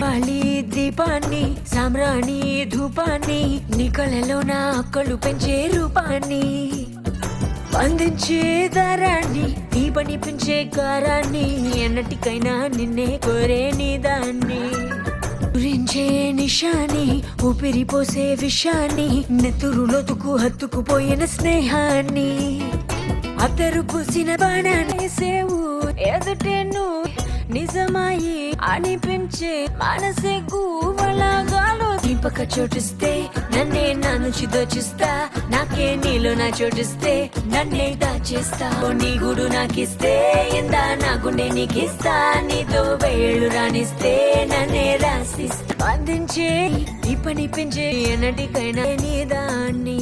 పాలి దీపాన్ని సామ్రాణి ధూపాన్ని నీ కళ్ళలో నా అక్కలు పెంచే రూపాన్ని అందించే దారాన్ని నీ పని పెంచే కారాన్ని ఎన్నటికైనా నిన్నే కోరే నీ దాన్ని గురించే నిషాని ఊపిరి పోసే విషాన్ని నెత్తురులోతుకు హత్తుకుపోయిన స్నేహాన్ని అతరు పూసిన బాణానేసేవు ఎదుటే నువ్వు నిజమాయి అనిపించే మనసే గువ్వలాగాలు దీపక చోటిస్తే నన్నే నా నుంచి దోచిస్తా నాకే నీలో నా చోటిస్తే నన్నే దాచేస్తా నీ గుడు నాకిస్తే ఇందా నా గుండె నీకిస్తా నీతో వేళ్ళు రానిస్తే నన్నే రాసిస్తా అందించే ఈ పని పెంచే ఎన్నటికైనా నీ దాన్ని